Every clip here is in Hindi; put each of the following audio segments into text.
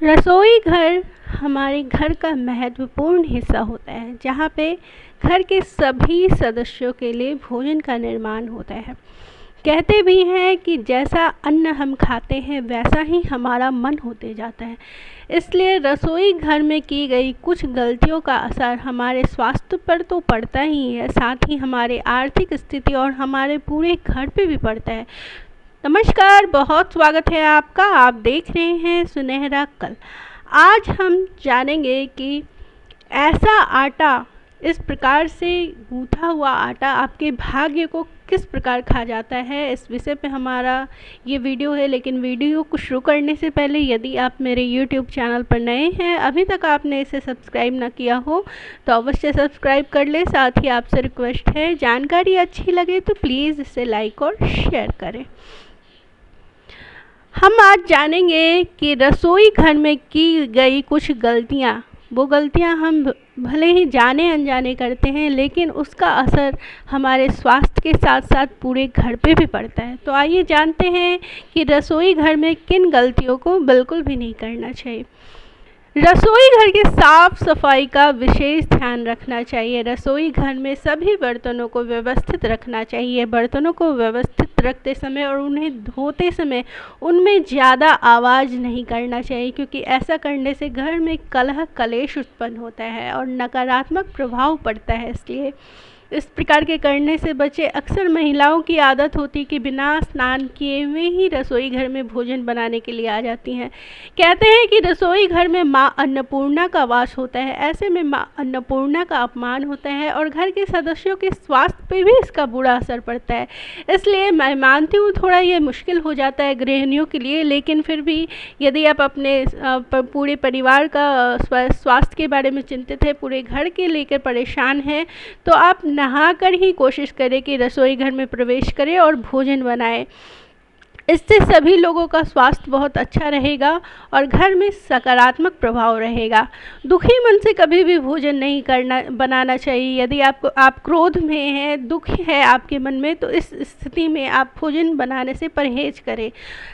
रसोई घर हमारे घर का महत्वपूर्ण हिस्सा होता है, जहाँ पे घर के सभी सदस्यों के लिए भोजन का निर्माण होता है। कहते भी हैं कि जैसा अन्न हम खाते हैं वैसा ही हमारा मन होते जाता है। इसलिए रसोई घर में की गई कुछ गलतियों का असर हमारे स्वास्थ्य पर तो पड़ता ही है, साथ ही हमारे आर्थिक स्थिति और हमारे पूरे घर पे भी पड़ता है। नमस्कार, बहुत स्वागत है आपका। आप देख रहे हैं सुनहरा कल। आज हम जानेंगे कि ऐसा आटा, इस प्रकार से गूंथा हुआ आटा आपके भाग्य को किस प्रकार खा जाता है। इस विषय पे हमारा ये वीडियो है। लेकिन वीडियो को शुरू करने से पहले यदि आप मेरे YouTube चैनल पर नए हैं, अभी तक आपने इसे सब्सक्राइब ना किया हो तो अवश्य सब्सक्राइब कर ले। साथ ही आपसे रिक्वेस्ट है, जानकारी अच्छी लगे तो प्लीज़ इसे लाइक और शेयर करें। हम आज जानेंगे कि रसोई घर में की गई कुछ गलतियाँ, वो गलतियाँ हम भले ही जाने अनजाने करते हैं, लेकिन उसका असर हमारे स्वास्थ्य के साथ साथ पूरे घर पे भी पड़ता है। तो आइए जानते हैं कि रसोई घर में किन गलतियों को बिल्कुल भी नहीं करना चाहिए। रसोई घर की साफ सफाई का विशेष ध्यान रखना चाहिए। रसोई घर में सभी बर्तनों को व्यवस्थित रखना चाहिए। बर्तनों को व्यवस्थित रखते समय और उन्हें धोते समय उनमें ज़्यादा आवाज़ नहीं करना चाहिए, क्योंकि ऐसा करने से घर में कलह कलेश उत्पन्न होता है और नकारात्मक प्रभाव पड़ता है। इसलिए इस प्रकार के करने से बचे। अक्सर महिलाओं की आदत होती है कि बिना स्नान किए हुए ही रसोई घर में भोजन बनाने के लिए आ जाती हैं। कहते हैं कि रसोई घर में माँ अन्नपूर्णा का वास होता है। ऐसे में माँ अन्नपूर्णा का अपमान होता है और घर के सदस्यों के स्वास्थ्य पे भी इसका बुरा असर पड़ता है। इसलिए मैं मानती हूँ थोड़ा ये मुश्किल हो जाता है गृहिणियों के लिए, लेकिन फिर भी यदि आप अपने पूरे परिवार का स्वास्थ्य के बारे में चिंतित है, पूरे घर के लेकर परेशान हैं, तो आप नहाकर ही कोशिश करें कि रसोई घर में प्रवेश करें और भोजन बनाएं। इससे सभी लोगों का स्वास्थ्य बहुत अच्छा रहेगा और घर में सकारात्मक प्रभाव रहेगा। दुखी मन से कभी भी भोजन नहीं बनाना चाहिए। यदि आप क्रोध में हैं, दुख है आपके मन में, तो इस स्थिति में आप भोजन बनाने से परहेज करें।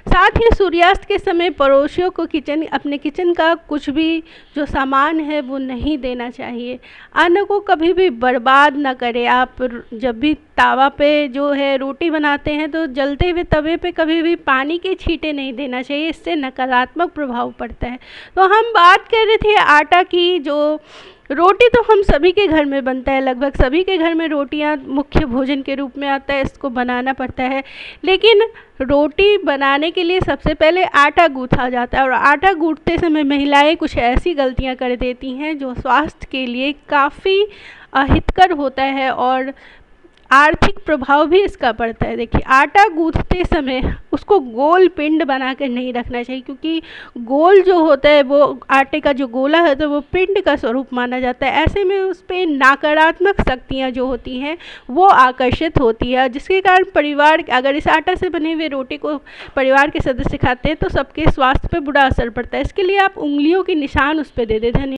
साथ ही सूर्यास्त के समय पड़ोसियों को अपने किचन का कुछ भी जो सामान है वो नहीं देना चाहिए। अन्न को कभी भी बर्बाद ना करें। आप जब भी तावा पे जो है रोटी बनाते हैं तो जलते हुए तवे पे कभी भी पानी के छींटे नहीं देना चाहिए, इससे नकारात्मक प्रभाव पड़ता है। तो हम बात कर रहे थे आटा की। जो रोटी तो हम सभी के घर में बनता है, लगभग सभी के घर में रोटियां मुख्य भोजन के रूप में आता है, इसको बनाना पड़ता है। लेकिन रोटी बनाने के लिए सबसे पहले आटा गूँथा जाता है और आटा गूँथते समय महिलाएं कुछ ऐसी गलतियां कर देती हैं जो स्वास्थ्य के लिए काफ़ी अहितकर होता है और आर्थिक प्रभाव भी इसका पड़ता है। देखिए, आटा गूँथते समय उसको गोल पिंड बनाकर नहीं रखना चाहिए, क्योंकि गोल जो होता है वो आटे का जो गोला है तो वो पिंड का स्वरूप माना जाता है। ऐसे में उस पर नकारात्मक शक्तियाँ जो होती हैं वो आकर्षित होती है, जिसके कारण परिवार, अगर इस आटा से बने हुए रोटी को परिवार के सदस्य खाते हैं तो सबके स्वास्थ्य पर बुरा असर पड़ता है। इसके लिए आप उंगलियों के निशान उस पर दे देते हैं।